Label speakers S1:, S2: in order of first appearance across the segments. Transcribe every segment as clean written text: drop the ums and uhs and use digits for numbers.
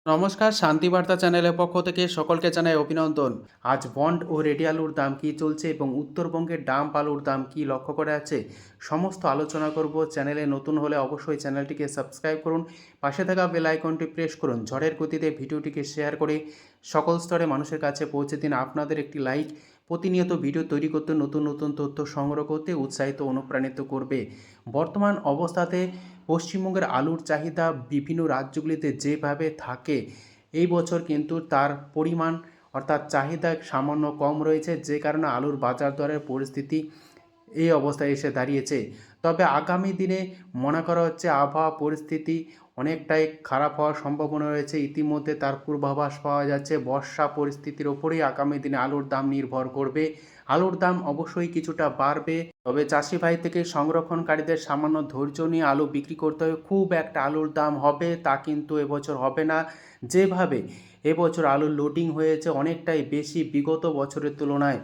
S1: নমস্কার, শান্তিবার্তা চ্যানেলের পক্ষ থেকে সকলকে জানাই অভিনন্দন। আজ বন্ড ও রেডি আলুর দাম কী চলছে এবং উত্তরবঙ্গের ডাম্প আলুর দাম কী লক্ষ্য করা আছে সমস্ত আলোচনা করব। চ্যানেলে নতুন হলে অবশ্যই চ্যানেলটিকে সাবস্ক্রাইব করুন, পাশে থাকা বেল আইকনটি প্রেস করুন। ঝড়ের গতিতে ভিডিওটিকে শেয়ার করে সকল স্তরে মানুষের কাছে পৌঁছে দিন। আপনাদের একটি লাইক প্রতিনিয়ত ভিডিও তৈরি করতে, নতুন নতুন তথ্য সংগ্রহ করতে উৎসাহিত অনুপ্রাণিত করবে। বর্তমান অবস্থাতে পশ্চিমবঙ্গের আলুর চাহিদা বিভিন্ন রাজ্যগুলিতে যেভাবে থাকে, এই বছর কিন্তু তার পরিমাণ অর্থাৎ চাহিদা সামান্য কম রয়েছে, যে কারণে আলুর বাজার দরের পরিস্থিতি এই অবস্থায় এসে দাঁড়িয়েছে। তবে আগামী দিনে মনে করা হচ্ছে আবহাওয়া পরিস্থিতি অনেকটাই খারাপ হওয়ার সম্ভাবনা রয়েছে। ইতিমধ্যে তার পূর্বাভাস পাওয়া যাচ্ছে। বর্ষা পরিস্থিতির ওপরেই আগামী দিনে আলুর দাম নির্ভর করবে। আলুর দাম অবশ্যই কিছুটা বাড়বে, তবে চাষি ভাই থেকে সংরক্ষণকারীদের সামান্য ধৈর্য নিয়ে আলু বিক্রি করতে হবে। খুব একটা আলুর দাম হবে তা কিন্তু এবছর হবে না। যেভাবে এবছর আলুর লোডিং হয়েছে অনেকটাই বেশি বিগত বছরের তুলনায়,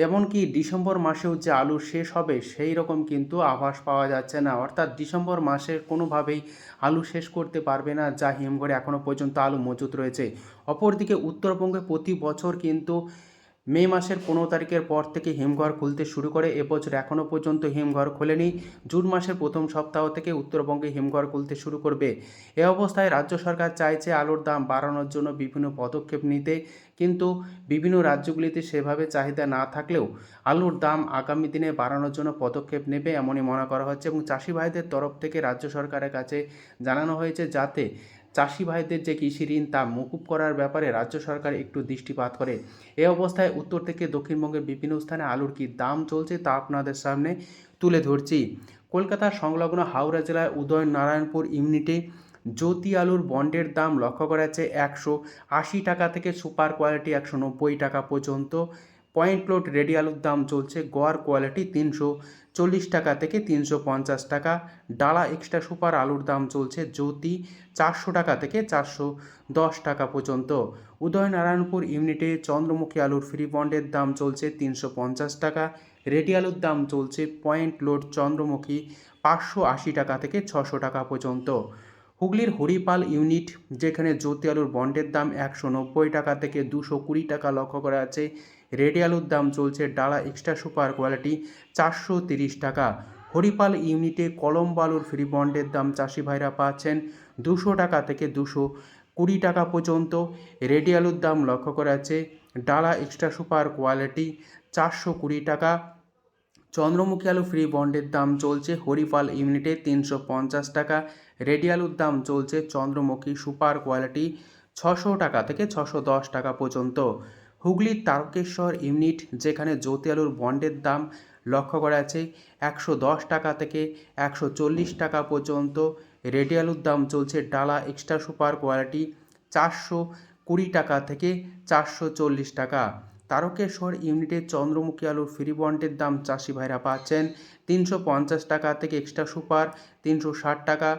S1: এমনকি ডিসেম্বর মাসেও যে আলু শেষ হবে সেই রকম কিন্তু আভাস পাওয়া যাচ্ছে না। অর্থাৎ ডিসেম্বর মাসে কোনোভাবেই আলু শেষ করতে পারবে না, যা হিমঘরে এখনও পর্যন্ত আলু মজুত রয়েছে। অপরদিকে উত্তরবঙ্গে প্রতি বছর কিন্তু মে মাসের 15 তারিখের পর থেকে হিমঘর খুলতে শুরু করে। এবছর এখনও পর্যন্ত হিমঘর খোলেনি। জুন মাসের প্রথম সপ্তাহ থেকে উত্তরবঙ্গে হিমঘর খুলতে শুরু করবে। এ অবস্থায় রাজ্য সরকার চাইছে আলুর দাম বাড়ানোর জন্য বিভিন্ন পদক্ষেপ নিতে, কিন্তু বিভিন্ন রাজ্যগুলিতে সেভাবে চাহিদা না থাকলেও আলুর দাম আগামী দিনে বাড়ানোর জন্য পদক্ষেপ নেবে এমনই মনে করা হচ্ছে। এবং চাষি ভাইদের তরফ থেকে রাজ্য সরকারের কাছে জানানো হয়েছে যাতে চাষি ভাইদের যে কৃষি ঋণ তা মকুব করার ব্যাপারে রাজ্য সরকার একটু দৃষ্টিপাত করে। এ অবস্থায় উত্তর থেকে দক্ষিণবঙ্গের বিভিন্ন স্থানে আলুর কী দাম চলছে তা আপনাদের সামনে তুলে ধরছি। কলকাতার সংলগ্ন হাওড়া জেলায় উদয়নারায়ণপুর ইউনিটে জ্যোতি আলুর বন্ডের দাম লক্ষ্য করা যাচ্ছে 180 টাকা থেকে সুপার কোয়ালিটি 190 টাকা পর্যন্ত। পয়েন্ট লোড রেডি আলুর দাম চলছে গড় কোয়ালিটি 340 টাকা থেকে 350 টাকা। ডালা এক্সট্রা সুপার আলুর দাম চলছে জ্যোতি 400 টাকা থেকে 410 টাকা পর্যন্ত। উদয়নারায়ণপুর ইউনিটে চন্দ্রমুখী আলুর ফ্রি বন্ডের দাম চলছে 350 টাকা। রেডি আলুর দাম চলছে পয়েন্ট লোড চন্দ্রমুখী 580 টাকা থেকে 600 টাকা পর্যন্ত। হুগলির হরিপাল ইউনিট, যেখানে জ্যোতি আলুর বন্ডের দাম 190 টাকা থেকে 220 টাকা লক্ষ্য করা আছে। রেডি আলুর দাম চলছে ডালা এক্সট্রা সুপার কোয়ালিটি 430 টাকা। হরিপাল ইউনিটে কলম্বো আলুর ফ্রি বন্ডের দাম চাষি ভাইরা পাচ্ছেন 200 টাকা থেকে 220 টাকা পর্যন্ত। রেডি আলুর দাম লক্ষ্য করা আছে ডালা এক্সট্রা সুপার কোয়ালিটি 420 টাকা। চন্দ্রমুখী আলু ফ্রি বন্ডের দাম চলছে হরিপাল ইউনিটে 350 টাকা। রেডি আলুর দাম চলছে চন্দ্রমুখী সুপার কোয়ালিটি 600 টাকা থেকে 610 টাকা পর্যন্ত। হুগলির তারকেশ্বর ইউনিট, যেখানে জ্যোতি আলুর বন্ডের দাম লক্ষ্য করা আছে 110 টাকা থেকে 140 টাকা পর্যন্ত। রেডি আলুর দাম চলছে ডালা এক্সট্রা সুপার কোয়ালিটি 420 টাকা থেকে 440 টাকা। তারকেশ্বর ইউনিটের চন্দ্রমুখী আলুর ফ্রি বন্ডের দাম চাষি ভাইরা পাচ্ছেন 350 টাকা থেকে এক্সট্রা সুপার 360 টাকা।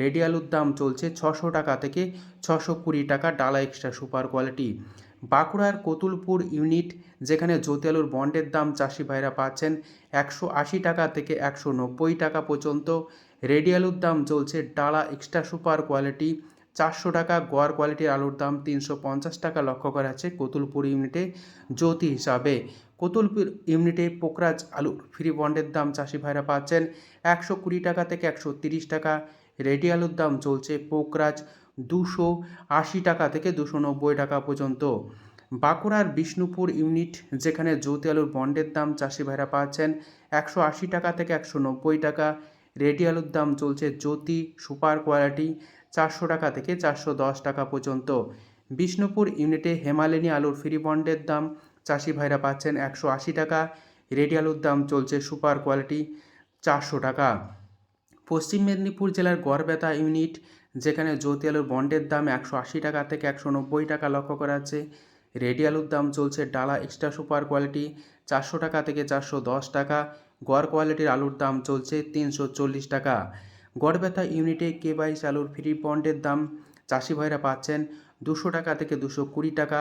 S1: রেডি আলুর দাম চলছে 600 টাকা থেকে 620 টাকা ডালা এক্সট্রা সুপার কোয়ালিটি। বাঁকুড়ার কতুলপুর ইউনিট, যেখানে জ্যোতি আলুর বন্ডের দাম চাষি ভাইরা পাচ্ছেন 180 টাকা থেকে 190 টাকা পর্যন্ত। রেডি আলুর দাম চলছে ডালা এক্সট্রা সুপার কোয়ালিটি 400 টাকা। গড় কোয়ালিটির আলুর দাম 350 টাকা লক্ষ্য করা আছে কতুলপুর ইউনিটে জ্যোতি হিসাবে। কতুলপুর ইউনিটে পোকরাজ আলুর ফ্রি বন্ডের দাম চাষি ভাইরা পাচ্ছেন 120 টাকা থেকে 130 টাকা। রেডি আলুর দাম চলছে পোকরাজ 280 টাকা থেকে 290 টাকা পর্যন্ত। বাঁকুড়ার বিষ্ণুপুর ইউনিট, যেখানে জ্যোতি আলুর বন্ডের দাম চাষি ভাইরা পাচ্ছেন 180 টাকা থেকে 190 টাকা। রেডি আলুর দাম চলছে জ্যোতি সুপার কোয়ালিটি 400 টাকা থেকে 410 টাকা পর্যন্ত। বিষ্ণুপুর ইউনিটে হেমালিনী আলুর ফ্রি বন্ডের দাম চাষি ভাইরা পাচ্ছেন 180 টাকা। রেডি আলুর দাম চলছে সুপার কোয়ালিটি 400 টাকা। পশ্চিম মেদিনীপুর জেলার গড়বেতা ইউনিট, যেখানে জ্যোতি আলুর বন্ডের দাম 180 টাকা থেকে 190 টাকা লক্ষ্য করা আছে। রেডি আলুর দাম চলছে ডালা এক্সট্রা সুপার কোয়ালিটি 400 টাকা থেকে 410 টাকা। গড় কোয়ালিটির আলুর দাম চলছে 340 টাকা। গড়বেতা ইউনিটে K22 আলুর ফ্রি বন্ডের দাম চাষি ভাইরা পাচ্ছেন 200 টাকা থেকে 220 টাকা।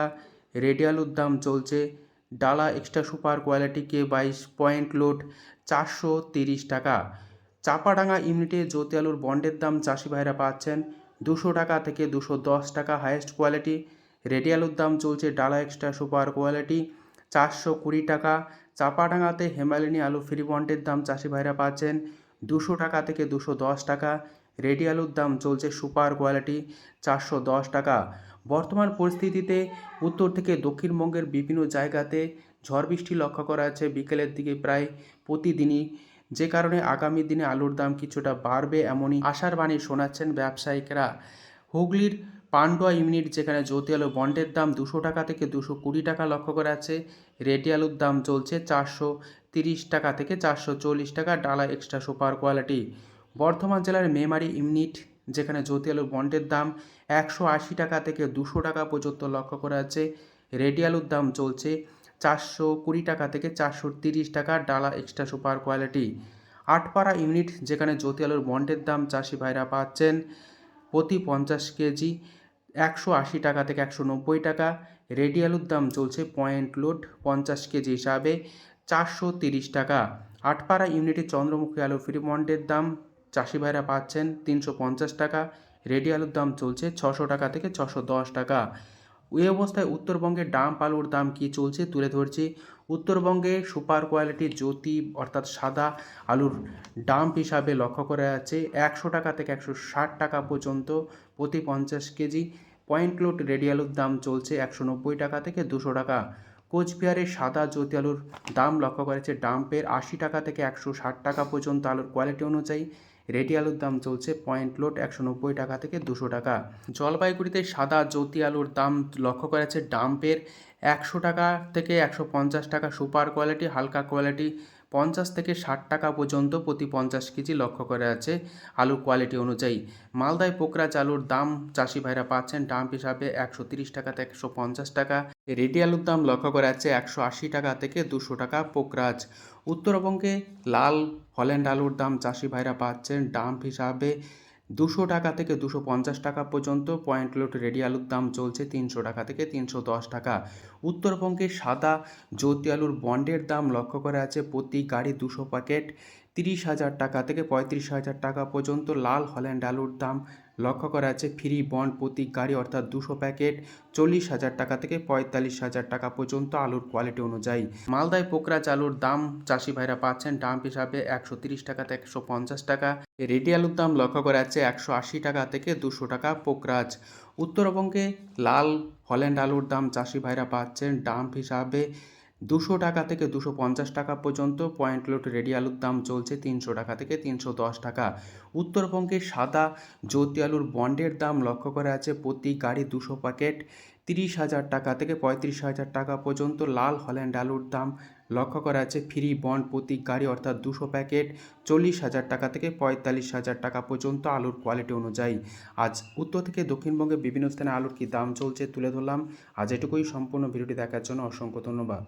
S1: রেডি আলুর দাম চলছে ডালা extra super quality K22 point load 430 টাকা। চাপাডাঙ্গা ইউনিটে জ্যোতি আলুর বন্ডের দাম চাষি ভাইরা পাচ্ছেন 200 টাকা থেকে 210 টাকা হাইয়েস্ট কোয়ালিটি। রেডি আলুর দাম চলছে ডালা এক্সট্রা সুপার কোয়ালিটি 420 টাকা। চাপাডাঙ্গাতে হেমালিনী আলু ফ্রি বন্ডের দাম চাষি ভাইরা পাচ্ছেন 200 টাকা থেকে 210 টাকা। রেডি আলুর দাম চলছে সুপার কোয়ালিটি 410 টাকা। বর্তমান পরিস্থিতিতে উত্তর থেকে দক্ষিণবঙ্গের বিভিন্ন জায়গাতে ঝড় বৃষ্টি লক্ষ্য করা যাচ্ছে বিকেলের দিকে প্রায় প্রতিদিনই, যে কারণে আগামী দিনে আলুর দাম কিছুটা বাড়বে এমনই আশার বাণী শোনাচ্ছেন ব্যবসায়িকরা। হুগলির পান্ডুয়া ইউনিট যেখানে জ্যোতি আলু বন্ডের দাম 200 টাকা থেকে 220 টাকা লক্ষ্য করা যাচ্ছে। রেডি আলুর দাম চলছে 430 টাকা থেকে 440 টাকা ডালা এক্সট্রা সুপার কোয়ালিটি। বর্ধমান জেলার মেমারি ইউনিট যেখানে জ্যোতি আলুর বন্ডের দাম 180 টাকা থেকে 200 টাকা পর্যন্ত লক্ষ্য করা যাচ্ছে। রেডি আলুর দাম চলছে 420 টাকা থেকে 430 টাকা ডালা এক্সট্রা সুপার কোয়ালিটি। আটপাড়া ইউনিট যেখানে জ্যোতি আলুর বন্ডের দাম চাষি ভাইরা পাচ্ছেন প্রতি 50 কেজি 180 টাকা থেকে 190 টাকা। রেডি আলুর দাম চলছে পয়েন্ট লোড 50 কেজি হিসাবে 430 টাকা। আটপাড়া ইউনিটে চন্দ্রমুখী আলু ফ্রি বন্ডের দাম চাষি ভাইরা পাচ্ছেন 350 টাকা। রেডি আলুর দাম চলছে 600 টাকা থেকে 610 টাকা। এই অবস্থায় উত্তরবঙ্গের ডাম্প আলুর দাম কী চলছে তুলে ধরছি। উত্তরবঙ্গে সুপার কোয়ালিটির জ্যোতি অর্থাৎ সাদা আলুর ডাম্প হিসাবে লক্ষ্য করা যাচ্ছে 100 টাকা থেকে 160 টাকা পর্যন্ত প্রতি 50 কেজি। পয়েন্ট লোড রেডি আলুর দাম চলছে 190 টাকা থেকে 200 টাকা। কোচবিহারের সাদা জ্যোতি আলুর দাম লক্ষ্য করা যাচ্ছে ডাম্পের 80 টাকা থেকে 160 টাকা পর্যন্ত আলুর কোয়ালিটি অনুযায়ী। রেডি আলুর দাম চলছে পয়েন্ট লোড 190 টাকা থেকে 200 টাকা। জলপাইগুড়িতে সাদা জ্যোতি আলুর দাম লক্ষ্য করা যাচ্ছে ডাম্পের 100 টাকা থেকে 150 টাকা সুপার কোয়ালিটি, হালকা কোয়ালিটি 50 থেকে 60 টাকা পর্যন্ত প্রতি 50 কেজি লক্ষ্য করা যাচ্ছে আলুর কোয়ালিটি অনুযায়ী। মালদায় পোকরাজ আলুর দাম চাষি ভাইরা পাচ্ছেন ডাম্প হিসাবে 130 টাকা থেকে 150 টাকা। রেডি আলুর দাম লক্ষ্য করা যাচ্ছে 180 টাকা থেকে 200 টাকা পোকরাজ। উত্তরবঙ্গে লাল হল্যান্ড আলুর দাম চাষি ভাইরা পাচ্ছেন ডাম্প হিসাবে 200 টাকা থেকে 250 টাকা পর্যন্ত। পয়েন্ট লোড রেডি আলুর দাম চলছে 300 টাকা থেকে 310 টাকা। উত্তরবঙ্গে সাদা জ্যোতি আলুর বন্ডের দাম লক্ষ্য করা আছে প্রতি গাড়ি 200 প্যাকেট 30,000 টাকা থেকে 35,000 টাকা পর্যন্ত। লাল হল্যান্ড আলুর দাম লক্ষ্য করা আছে ফ্রি বন্ড প্রতি গাড়ি অর্থাৎ 200 প্যাকেট 40,000 টাকা থেকে 45,000 টাকা পর্যন্ত আলুর কোয়ালিটি অনুযায়ী। মালদায় পোকরাজ আলুর দাম চাষি ভাইরা পাচ্ছেন ডাম্প হিসাবে 130 টাকা থেকে 150 টাকা। রেডি আলুর দাম লক্ষ্য করা যাচ্ছে 180 টাকা থেকে 200 টাকা পোকরাজ। উত্তরবঙ্গে লাল হল্যান্ড আলুর দাম চাষি ভাইরা পাচ্ছেন ডাম্প হিসাবে 200 টাকা থেকে 250 টাকা পর্যন্ত। পয়েন্ট লোড রেডি আলুর দাম চলছে 300 টাকা থেকে 310 টাকা। উত্তরবঙ্গে সাদা জ্যোতি আলুর বন্ডের দাম লক্ষ্য করা আছে প্রতি গাড়ি 200 প্যাকেট 30,000 টাকা থেকে 35,000 টাকা পর্যন্ত। লাল হল্যান্ড আলুর দাম লক্ষ্য করা আছে ফ্রি বন্ড প্রতি গাড়ি অর্থাৎ 200 প্যাকেট 40,000 টাকা থেকে 45,000 টাকা পর্যন্ত আলুর কোয়ালিটি অনুযায়ী। আজ উত্তর থেকে দক্ষিণবঙ্গে বিভিন্ন স্থানে আলুর কী দাম চলছে তুলে ধরলাম। আজ এটুকুই। সম্পূর্ণ ভিডিওটি দেখার জন্য অসংখ্য ধন্যবাদ।